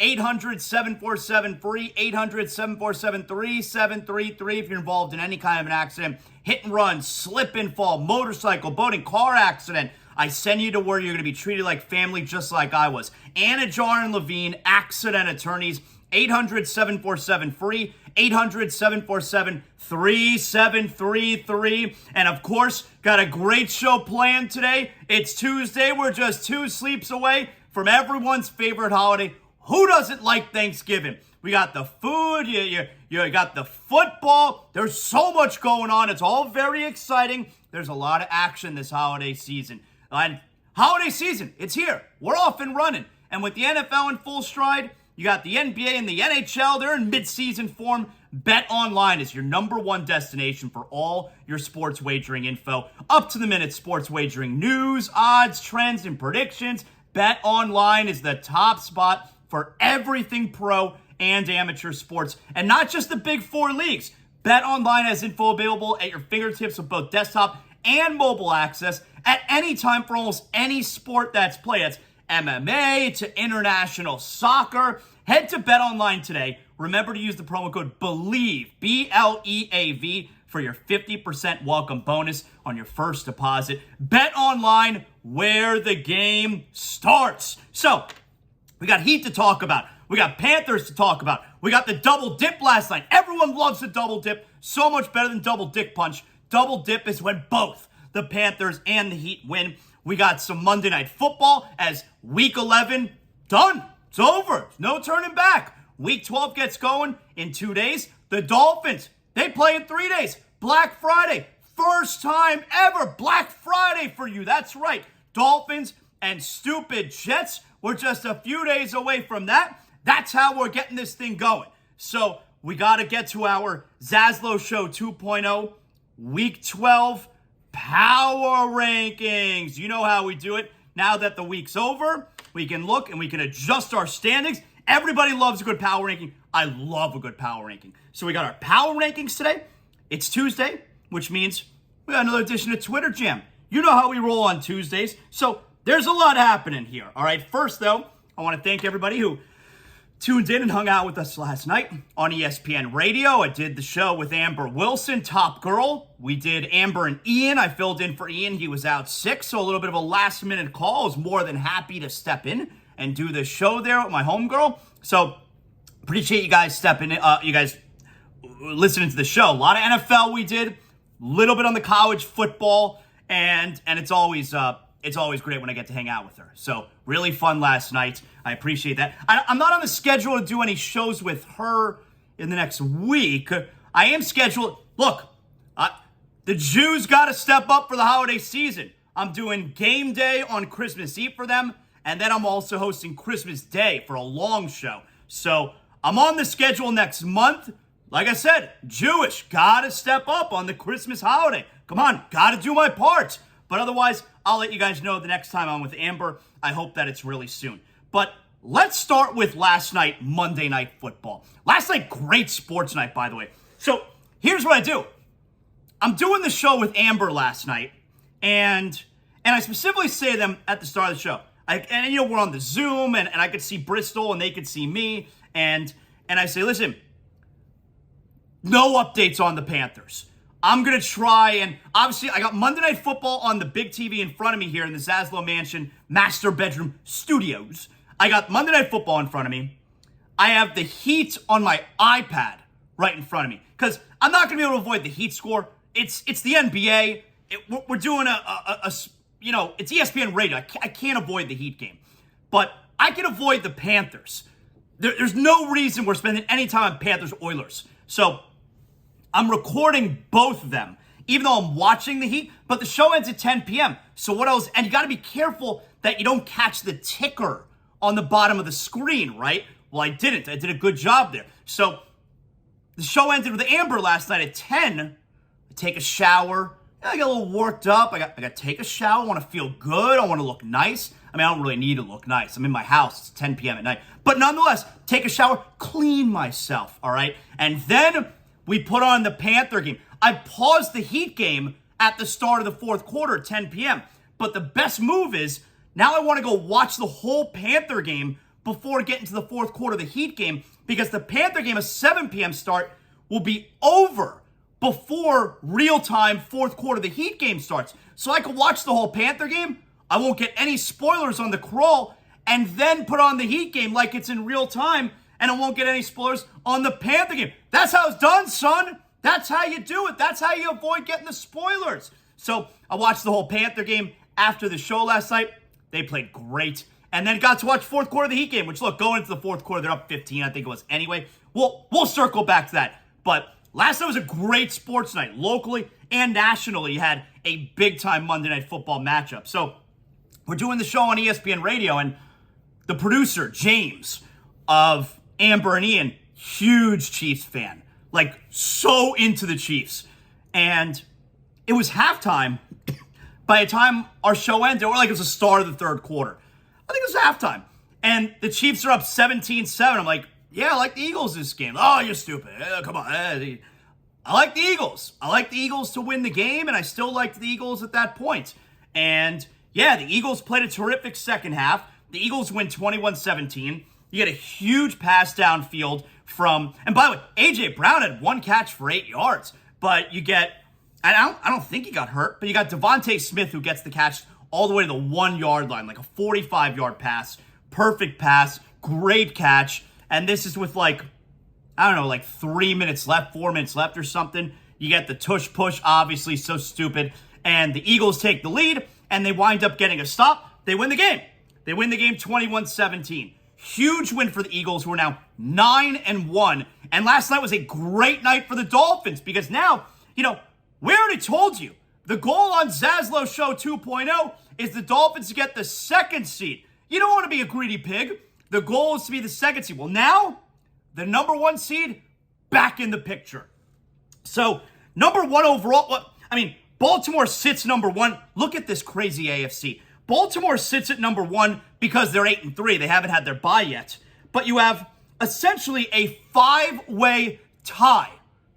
800-747-FREE, 800-747-3733 if you're involved in any kind of an accident, hit and run, slip and fall, motorcycle, boating, car accident. I send you to where you're going to be treated like family just like I was. Anidjar and Levine, accident attorneys, 800-747-FREE, 800-747-3733. And of course, got a great show planned today. It's Tuesday. We're just 2 sleeps away from everyone's favorite holiday. Who doesn't like Thanksgiving? We got the food, you got the football. There's so much going on. It's all very exciting. There's a lot of action this holiday season. And holiday season, it's here. We're off and running. And with the NFL in full stride, you got the NBA and the NHL. They're in mid-season form. BetOnline is your #1 destination for all your sports wagering info. Up-to-the-minute sports wagering news, odds, trends, and predictions. BetOnline is the top spot for everything pro and amateur sports. And not just the big 4 leagues. BetOnline has info available at your fingertips with both desktop and mobile access at any time for almost any sport that's played. That's MMA to international soccer. Head to BetOnline today. Remember to use the promo code BELIEVE, BLEAV, for your 50% welcome bonus on your first deposit. BetOnline, where the game starts. So, we got Heat to talk about. We got Panthers to talk about. We got the double dip last night. Everyone loves the double dip. So much better than double dick punch. Double dip is when both the Panthers and the Heat win. We got some Monday Night Football as Week 11 done. It's over. There's no turning back. Week 12 gets going in 2 days. The Dolphins, they play in 3 days. Black Friday. First time ever Black Friday for you. That's right. Dolphins and stupid Jets. We're just a few days away from that. That's how we're getting this thing going. So we got to get to our ZASLOW Show 2.0 Week 12 Power Rankings. You know how we do it. Now that the week's over, we can look and we can adjust our standings. Everybody loves a good power ranking. I love a good power ranking. So we got our power rankings today. It's Tuesday, which means we got another edition of Twitter Jam. You know how we roll on Tuesdays. So there's a lot happening here. All right, first, though, I want to thank everybody who tuned in and hung out with us last night on ESPN Radio. I did the show with Amber Wilson, Top Girl. We did Amber and Ian. I filled in for Ian. He was out sick, so a little bit of a last-minute call. I was more than happy to step in and do the show there with my homegirl. So appreciate you guys stepping in, you guys listening to the show. A lot of NFL we did, a little bit on the college football, and it's always great when I get to hang out with her. So really fun last night. I appreciate that. I'm not on the schedule to do any shows with her in the next week. I am scheduled. Look, the Jews got to step up for the holiday season. I'm doing game day on Christmas Eve for them, and then I'm also hosting Christmas Day for a long show. So I'm on the schedule next month. Like I said, Jewish, got to step up on the Christmas holiday. Come on, got to do my part. But otherwise, I'll let you guys know the next time I'm with Amber. I hope that it's really soon. But let's start with last night, Monday Night Football. Last night, great sports night, by the way. So here's what I do. I'm doing the show with Amber last night, and I specifically say to them at the start of the show. And you know, we're on the Zoom, and I could see Bristol, and they could see me. And I say, listen, no updates on the Panthers. I'm going to try, and obviously I got Monday Night Football on the big TV in front of me here in the ZASLOW Mansion Master Bedroom Studios. I got Monday Night Football in front of me. I have the Heat on my iPad right in front of me because I'm not going to be able to avoid the Heat score. It's the NBA. We're doing it's ESPN Radio. I can't avoid the Heat game. But I can avoid the Panthers. There's no reason we're spending any time on Panthers-Oilers. So I'm recording both of them, even though I'm watching the Heat, but the show ends at 10 p.m. So what else? And you got to be careful that you don't catch the ticker on the bottom of the screen, right? Well, I didn't. I did a good job there. So the show ended with Amber last night at 10. I take a shower. I got a little worked up. I got to take a shower. I want to feel good. I want to look nice. I mean, I don't really need to look nice. I'm in my house. It's 10 p.m. at night. But nonetheless, take a shower, clean myself, all right? And then we put on the Panther game. I paused the Heat game at the start of the fourth quarter at 10 p.m. But the best move is now I want to go watch the whole Panther game before getting to the fourth quarter of the Heat game, because the Panther game, a 7 p.m. start, will be over before real-time fourth quarter of the Heat game starts. So I can watch the whole Panther game. I won't get any spoilers on the crawl, and then put on the Heat game like it's in real time, and I won't get any spoilers on the Panther game. That's how it's done, son. That's how you do it. That's how you avoid getting the spoilers. So I watched the whole Panther game after the show last night. They played great. And then got to watch fourth quarter of the Heat game, which, look, going into the fourth quarter, they're up 15, I think it was anyway. We'll circle back to that. But last night was a great sports night. Locally and nationally, you had a big-time Monday Night Football matchup. So we're doing the show on ESPN Radio, and the producer, James, of Amber and Ian, huge Chiefs fan. Like, so into the Chiefs. And it was halftime. By the time our show ended, or like it was the start of the third quarter. I think it was halftime. And the Chiefs are up 17-7. I'm like, yeah, I like the Eagles this game. Oh, you're stupid. Come on. I like the Eagles. I like the Eagles to win the game, and I still liked the Eagles at that point. And, yeah, the Eagles played a terrific second half. The Eagles win 21-17. You get a huge pass downfield from, and by the way, A.J. Brown had 1 catch for 8 yards. But you get, and I don't think he got hurt, but you got Devontae Smith who gets the catch all the way to the 1-yard line, like a 45-yard pass. Perfect pass, great catch. And this is with like 3 minutes left, 4 minutes left or something. You get the tush push, obviously so stupid. And the Eagles take the lead, and they wind up getting a stop. They win the game. They win the game 21-17. Huge win for the Eagles, who are now 9-1. And last night was a great night for the Dolphins, because now, we already told you, the goal on ZASLOW Show 2.0 is the Dolphins to get the 2nd seed. You don't want to be a greedy pig. The goal is to be the 2nd seed. Well, now, the number 1 seed, back in the picture. So, number 1 overall, Baltimore sits number 1. Look at this crazy AFC. Baltimore sits at number 1 because they're 8-3. They haven't had their bye yet. But you have essentially a 5-way tie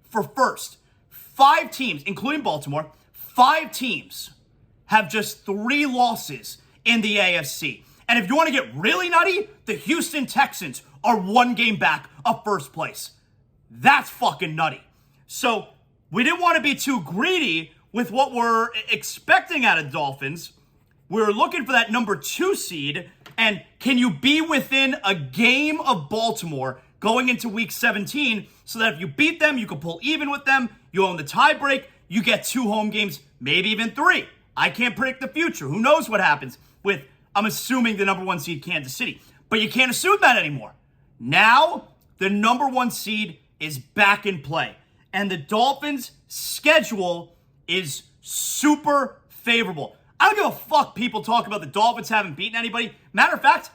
for first. 5 teams, including Baltimore, 5 teams have just 3 losses in the AFC. And if you want to get really nutty, the Houston Texans are 1 game back of first place. That's fucking nutty. So we didn't want to be too greedy with what we're expecting out of the Dolphins. We're looking for that number 2 seed. And can you be within a game of Baltimore going into week 17 so that if you beat them, you can pull even with them, you own the tiebreak, you get 2 home games, maybe even 3. I can't predict the future. Who knows what happens with, I'm assuming, the number 1 seed Kansas City. But you can't assume that anymore. Now, the number 1 seed is back in play. And the Dolphins' schedule is super favorable. I don't give a fuck people talk about the Dolphins haven't beaten anybody. Matter of fact,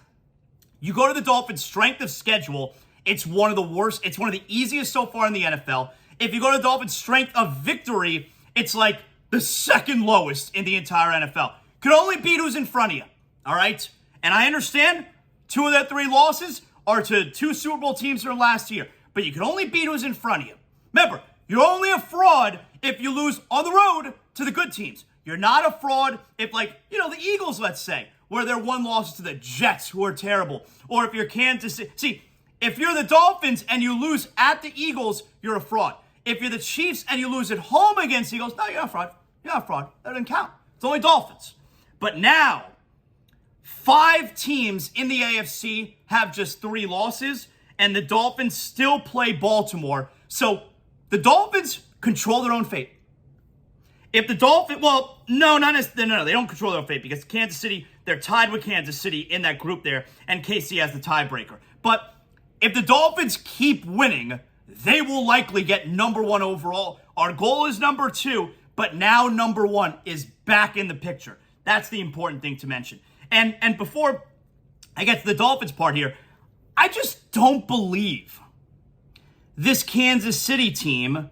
you go to the Dolphins' strength of schedule, it's one of the worst. It's one of the easiest so far in the NFL. If you go to the Dolphins' strength of victory, it's like the 2nd lowest in the entire NFL. Could only beat who's in front of you, all right? And I understand 2 of their 3 losses are to 2 Super Bowl teams from last year, but you can only beat who's in front of you. Remember, you're only a fraud if you lose on the road to the good teams. You're not a fraud if, the Eagles, let's say, where their 1 loss to the Jets, who are terrible. Or if you're Kansas City. See, if you're the Dolphins and you lose at the Eagles, you're a fraud. If you're the Chiefs and you lose at home against the Eagles, no, you're not a fraud. You're not a fraud. That doesn't count. It's only Dolphins. But now, 5 teams in the AFC have just 3 losses, and the Dolphins still play Baltimore. So the Dolphins control their own fate. If the Dolphins, no, they don't control their own fate, because Kansas City, they're tied with Kansas City in that group there, and KC has the tiebreaker. But if the Dolphins keep winning, they will likely get number 1 overall. Our goal is number 2, but now number 1 is back in the picture. That's the important thing to mention. And before I get to the Dolphins part here, I just don't believe this Kansas City team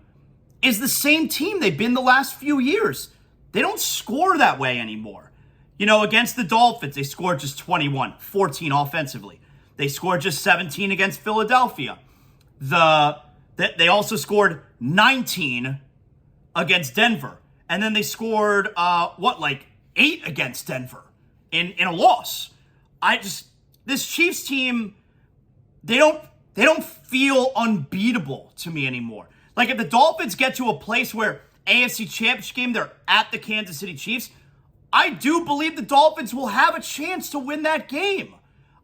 is the same team they've been the last few years. They don't score that way anymore. Against the Dolphins, they scored just 21, 14 offensively. They scored just 17 against Philadelphia. They also scored 19 against Denver. And then they scored, 8 against Denver in a loss. this Chiefs team, they don't feel unbeatable to me anymore. Like if the Dolphins get to a place where AFC Championship game, they're at the Kansas City Chiefs, I do believe the Dolphins will have a chance to win that game.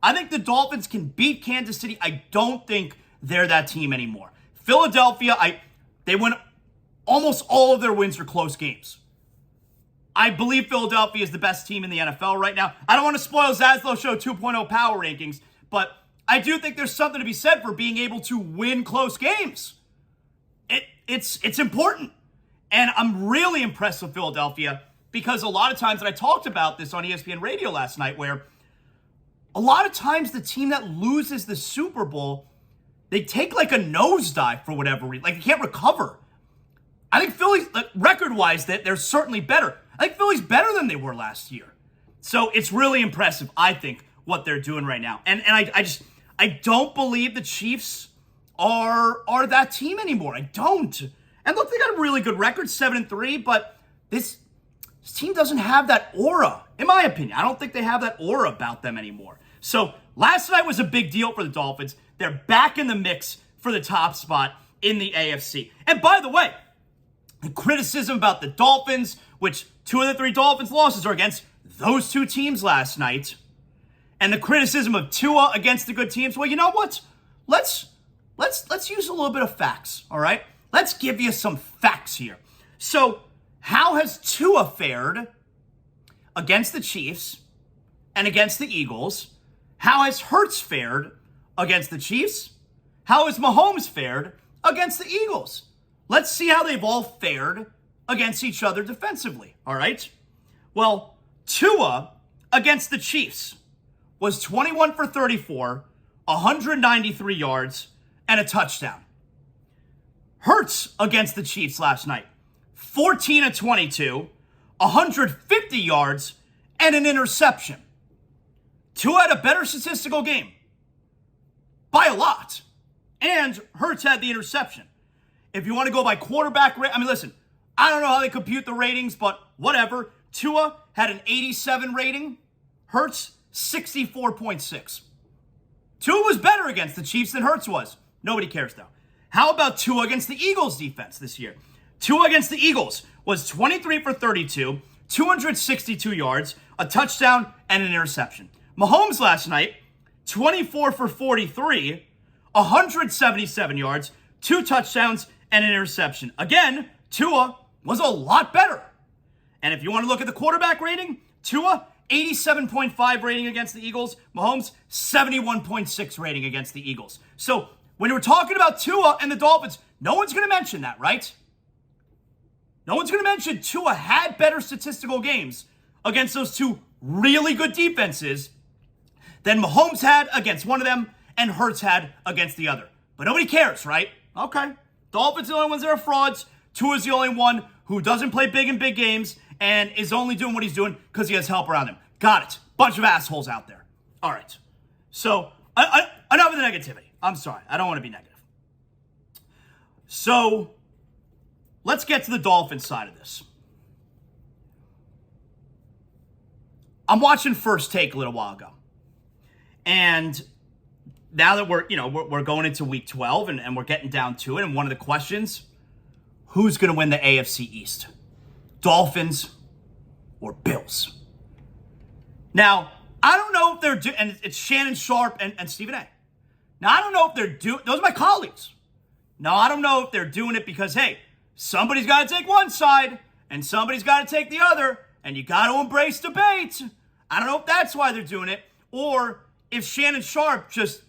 I think the Dolphins can beat Kansas City. I don't think they're that team anymore. Philadelphia, they win almost all of their wins are close games. I believe Philadelphia is the best team in the NFL right now. I don't want to spoil ZASLOW Show 2.0 power rankings, but I do think there's something to be said for being able to win close games. It's important. And I'm really impressed with Philadelphia because a lot of times, and I talked about this on ESPN Radio last night, where a lot of times the team that loses the Super Bowl, they take like a nosedive for whatever reason. Like they can't recover. I think Philly, record-wise, that they're certainly better. I think Philly's better than they were last year. So it's really impressive, I think, what they're doing right now. And I don't believe the Chiefs are that team anymore. I don't. And look, they got a really good record, 7-3, but this team doesn't have that aura, in my opinion. I don't think they have that aura about them anymore. So last night was a big deal for the Dolphins. They're back in the mix for the top spot in the AFC. And by the way, the criticism about the Dolphins, which 2 of the 3 Dolphins losses are against those 2 teams last night, and the criticism of Tua against the good teams, well, you know what? Let's use a little bit of facts, all right? Let's give you some facts here. So, how has Tua fared against the Chiefs and against the Eagles? How has Hurts fared against the Chiefs? How has Mahomes fared against the Eagles? Let's see how they've all fared against each other defensively, all right? Well, Tua against the Chiefs was 21 for 34, 193 yards, and a touchdown. Hurts against the Chiefs last night, 14 of 22, 150 yards, and an interception. Tua had a better statistical game by a lot, and Hurts had the interception. If you want to go by quarterback rate, listen, I don't know how they compute the ratings, but whatever. Tua had an 87 rating. Hurts, 64.6. Tua was better against the Chiefs than Hurts was. Nobody cares, though. How about Tua against the Eagles defense this year? Tua against the Eagles was 23 for 32, 262 yards, a touchdown, and an interception. Mahomes last night, 24 for 43, 177 yards, 2 touchdowns, and an interception. Again, Tua was a lot better. And if you want to look at the quarterback rating, Tua, 87.5 rating against the Eagles. Mahomes, 71.6 rating against the Eagles. So when we're talking about Tua and the Dolphins, no one's going to mention that, right? No one's going to mention Tua had better statistical games against those 2 really good defenses than Mahomes had against one of them and Hurts had against the other. But nobody cares, right? Okay. Dolphins are the only ones that are frauds. Tua's the only one who doesn't play big in big games and is only doing what he's doing because he has help around him. Got it. Bunch of assholes out there. All right. So, enough of the negativity. I'm sorry. I don't want to be negative. So, let's get to the Dolphins side of this. I'm watching First Take a little while ago. And now that we're going into week 12 and we're getting down to it, and one of the questions, who's going to win the AFC East? Dolphins or Bills? Now, I don't know if they're and it's Shannon Sharp and Stephen A. Now, I don't know if they're those are my colleagues. Now, I don't know if they're doing it because, hey, somebody's got to take one side and somebody's got to take the other, and you got to embrace debate. I don't know if that's why they're doing it, or if Shannon Sharp just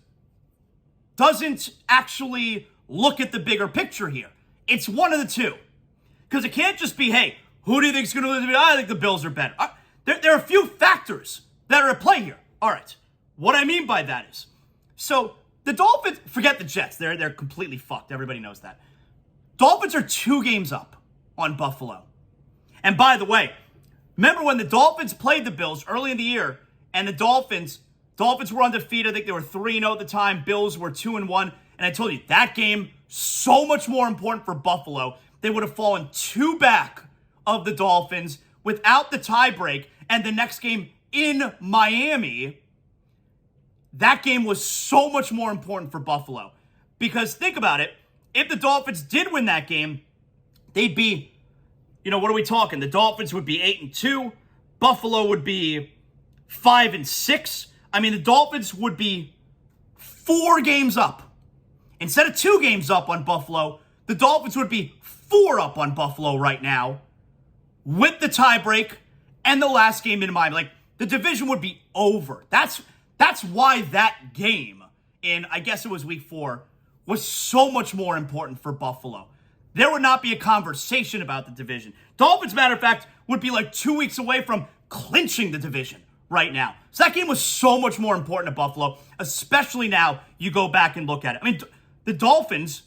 doesn't actually look at the bigger picture here. It's one of the two. Because it can't just be, hey, who do you think is going to lose? I think the Bills are better. There are a few factors that are at play here. All right. What I mean by that is, so the Dolphins, forget the Jets. They're completely fucked. Everybody knows that. Dolphins are 2 games up on Buffalo. And by the way, remember when the Dolphins played the Bills early in the year, and the Dolphins were undefeated. I think they were 3-0 at the time. Bills were 2-1. And I told you, that game, so much more important for Buffalo. They would have fallen 2 back of the Dolphins without the tiebreak. And the next game in Miami, that game was so much more important for Buffalo. Because think about it, if the Dolphins did win that game, they'd be, what are we talking? The Dolphins would be 8-2. Buffalo would be 5-6. I mean, the Dolphins would be 4 games up. Instead of 2 games up on Buffalo, the Dolphins would be 4 up on Buffalo right now with the tiebreak and the last game in Miami. Like, the division would be over. That's why that game in, I guess it was week 4, was so much more important for Buffalo. There would not be a conversation about the division. Dolphins, matter of fact, would be like 2 weeks away from clinching the division right now. So that game was so much more important to Buffalo, especially now you go back and look at it. I mean, the Dolphins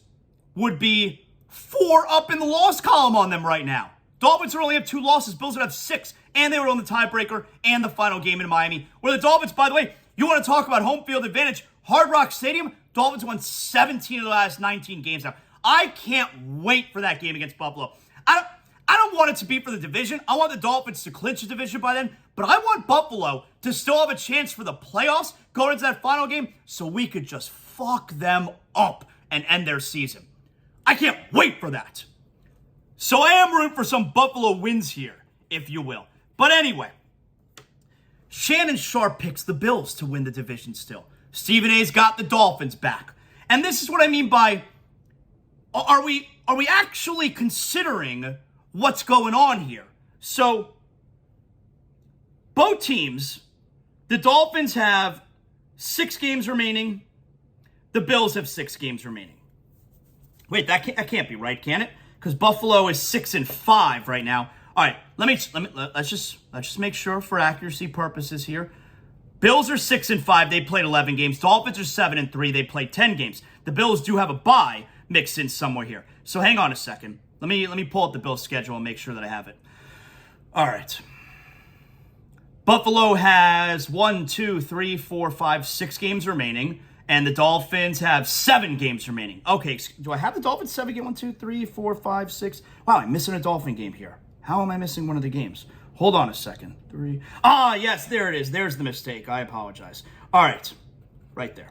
would be 4 up in the loss column on them right now. Dolphins would only have 2 losses. Bills would have 6, and they were on the tiebreaker and the final game in Miami. Where the Dolphins, by the way, you want to talk about home field advantage, Hard Rock Stadium, Dolphins won 17 of the last 19 games now. I can't wait for that game against Buffalo. I don't want it to be for the division. I want the Dolphins to clinch the division by then, but I want Buffalo to still have a chance for the playoffs going into that final game so we could just fuck them up and end their season. I can't wait for that. So I am rooting for some Buffalo wins here, if you will. But anyway, Shannon Sharp picks the Bills to win the division still. Stephen A's got the Dolphins back. And this is what I mean by, are we actually considering what's going on here? So, both teams, the Dolphins have 6 games remaining. The Bills have 6 games remaining. Wait, that can't be right, can it? Because Buffalo is 6-5 right now. All right, let's just make sure for accuracy purposes here. Bills are 6-5. They played 11 games. Dolphins are 7-3. They played 10 games. The Bills do have a bye mixed in somewhere here. So hang on a second. Let me pull up the Bills schedule and make sure that I have it. All right. Buffalo has 6 games remaining, and the Dolphins have 7 games remaining. Okay, do I have the Dolphins 7 games? 1, 2, 3, 4, 5, 6. Wow, I'm missing a Dolphin game here. How am I missing one of the games? Hold on a second. 3. Yes, there it is. There's the mistake. I apologize. All right. Right there.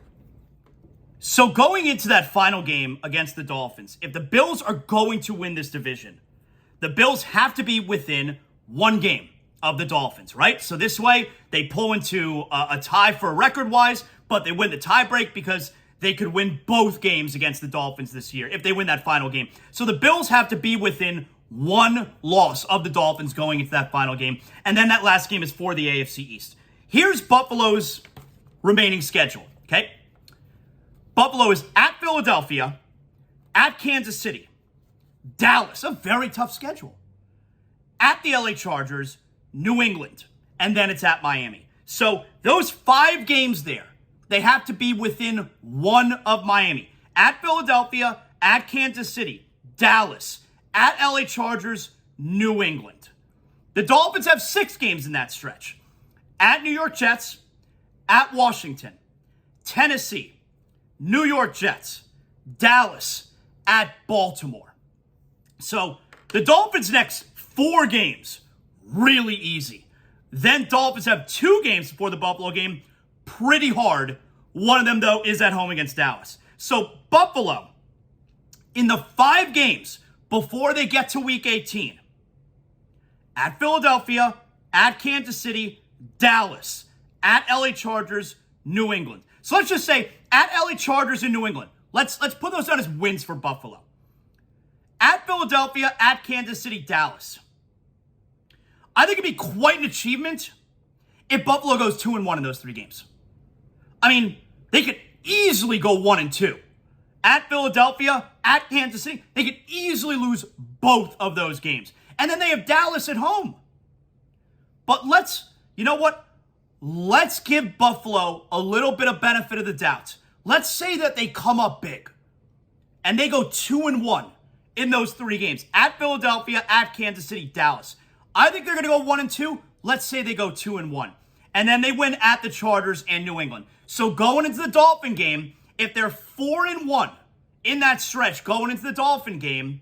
So going into that final game against the Dolphins, if the Bills are going to win this division, the Bills have to be within 1 game of the Dolphins, right? So this way, they pull into a tie for record-wise, but they win the tiebreak because they could win both games against the Dolphins this year if they win that final game. So the Bills have to be within 1 loss of the Dolphins going into that final game. And then that last game is for the AFC East. Here's Buffalo's remaining schedule, okay? Buffalo is at Philadelphia, at Kansas City, Dallas, a very tough schedule, at the LA Chargers, New England, and then it's at Miami. So those 5 games there, they have to be within 1 of Miami. At Philadelphia, at Kansas City, Dallas, at LA Chargers, New England. The Dolphins have 6 games in that stretch. At New York Jets, at Washington, Tennessee, New York Jets, Dallas, at Baltimore. So the Dolphins' next 4 games, really easy. Then Dolphins have 2 games before the Buffalo game, pretty hard. One of them, though, is at home against Dallas. So Buffalo, in the 5 games before they get to Week 18, at Philadelphia, at Kansas City, Dallas, at LA Chargers, New England. So let's just say at LA Chargers in New England, let's put those down as wins for Buffalo. At Philadelphia, at Kansas City, Dallas. I think it'd be quite an achievement if Buffalo goes 2-1 in those 3 games. I mean, they could easily go 1-2. At Philadelphia, at Kansas City, they could easily lose both of those games. And then they have Dallas at home. But you know what? Let's give Buffalo a little bit of benefit of the doubt. Let's say that they come up big and they go 2-1 in those 3 games. At Philadelphia, at Kansas City, Dallas. I think they're going to go 1-2. Let's say they go 2-1. And then they win at the Chargers and New England. So going into the Dolphin game, if they're 4-1 in that stretch going into the Dolphin game,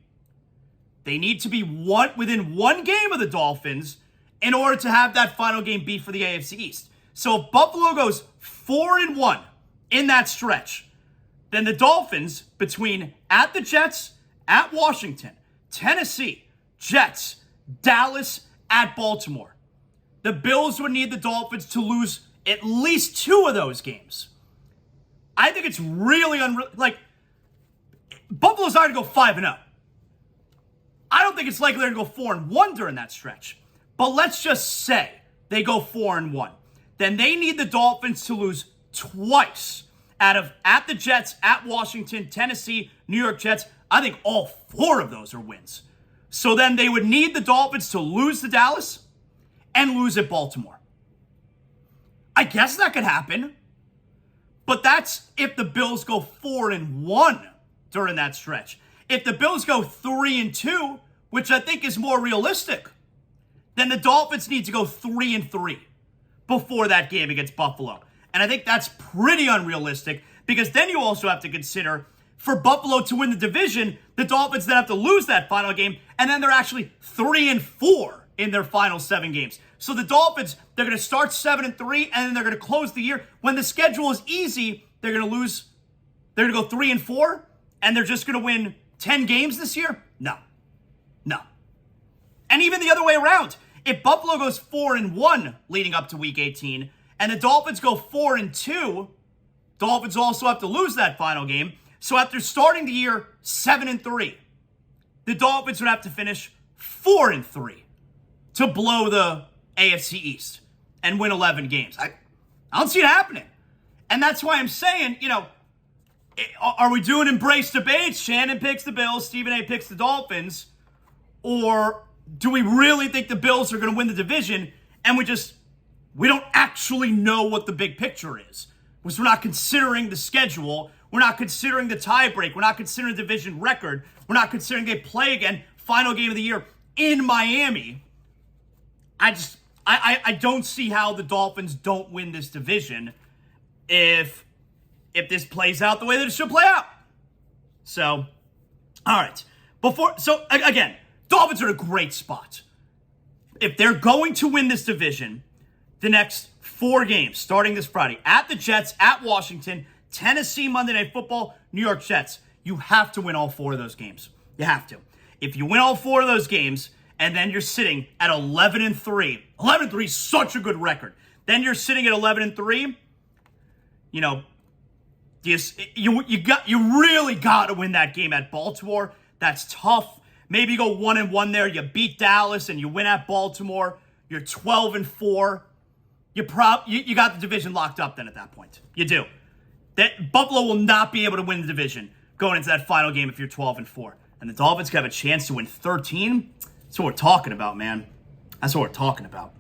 they need to be within 1 game of the Dolphins in order to have that final game beat for the AFC East. So if Buffalo goes 4-1 in that stretch, then the Dolphins, between at the Jets, at Washington, Tennessee, Jets, Dallas, at Baltimore, the Bills would need the Dolphins to lose at least 2 of those games. I think it's really Buffalo's not going to go 5-0. I don't think it's likely they're going to go 4-1 during that stretch. But let's just say they go 4-1. Then they need the Dolphins to lose twice at the Jets, at Washington, Tennessee, New York Jets. I think all 4 of those are wins. So then they would need the Dolphins to lose to Dallas and lose at Baltimore. I guess that could happen. But that's if the Bills go 4-1 during that stretch. If the Bills go 3-2, which I think is more realistic, then the Dolphins need to go 3-3 before that game against Buffalo. And I think that's pretty unrealistic because then you also have to consider for Buffalo to win the division, the Dolphins then have to lose that final game, and then they're actually 3-4 in their final 7 games. So the Dolphins, they're going to start 7-3, and then they're going to close the year. When the schedule is easy, they're going to lose. They're going to go 3-4, and they're just going to win 10 games this year? No. And even the other way around. If Buffalo goes 4-1 leading up to Week 18, and the Dolphins go 4-2, Dolphins also have to lose that final game. So after starting the year 7-3, the Dolphins would have to finish 4-3 to blow the AFC East and win 11 games. I don't see it happening. And that's why I'm saying, are we doing embrace debates? Shannon picks the Bills, Stephen A picks the Dolphins, or do we really think the Bills are going to win the division and we don't actually know what the big picture is? Because we're not considering the schedule, we're not considering the tiebreak, we're not considering the division record, we're not considering they play again, final game of the year in Miami. I don't see how the Dolphins don't win this division if this plays out the way that it should play out. So, all right. Again, Dolphins are in a great spot. If they're going to win this division, the next 4 games, starting this Friday, at the Jets, at Washington, Tennessee, Monday Night Football, New York Jets, you have to win all 4 of those games. You have to. If you win all 4 of those games, and then you're sitting at 11-3. 11-3 is such a good record. Then you're sitting at 11-3. You really got to win that game at Baltimore. That's tough. Maybe you go 1-1 there. You beat Dallas and you win at Baltimore. You're 12-4. You got the division locked up then at that point. You do. Buffalo will not be able to win the division going into that final game if you're 12-4. And the Dolphins could have a chance to win 13. That's what we're talking about, man. That's what we're talking about.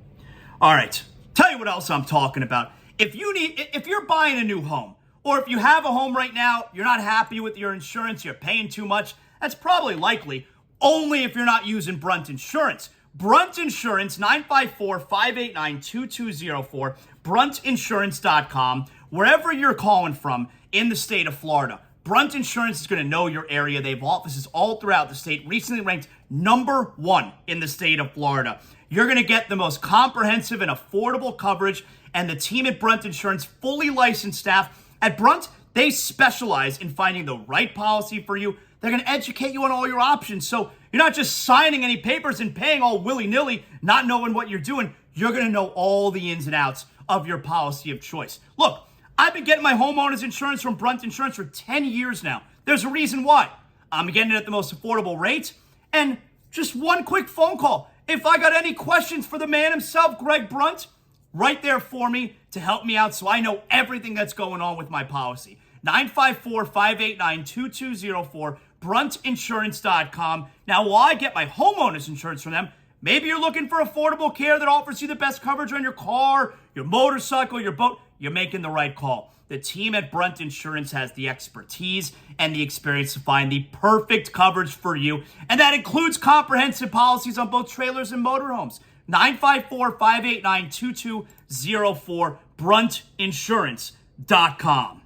All right. Tell you what else I'm talking about. If you're buying a new home, or if you have a home right now, you're not happy with your insurance, you're paying too much, that's probably likely only if you're not using Brunt Insurance. Brunt Insurance, 954-589-2204, bruntinsurance.com, wherever you're calling from in the state of Florida. Brunt Insurance is going to know your area. They have offices all throughout the state, recently ranked number 1 in the state of Florida. You're going to get the most comprehensive and affordable coverage, and the team at Brunt Insurance, fully licensed staff. At Brunt, they specialize in finding the right policy for you. They're going to educate you on all your options, so you're not just signing any papers and paying all willy-nilly, not knowing what you're doing. You're going to know all the ins and outs of your policy of choice. Look, I've been getting my homeowner's insurance from Brunt Insurance for 10 years now. There's a reason why. I'm getting it at the most affordable rate, and just one quick phone call. If I got any questions for the man himself, Greg Brunt, right there for me to help me out so I know everything that's going on with my policy. 954-589-2204, bruntinsurance.com. Now, while I get my homeowner's insurance from them, maybe you're looking for affordable care that offers you the best coverage on your car, your motorcycle, your boat. You're making the right call. The team at Brunt Insurance has the expertise and the experience to find the perfect coverage for you, and that includes comprehensive policies on both trailers and motorhomes. 954-589-2204, bruntinsurance.com.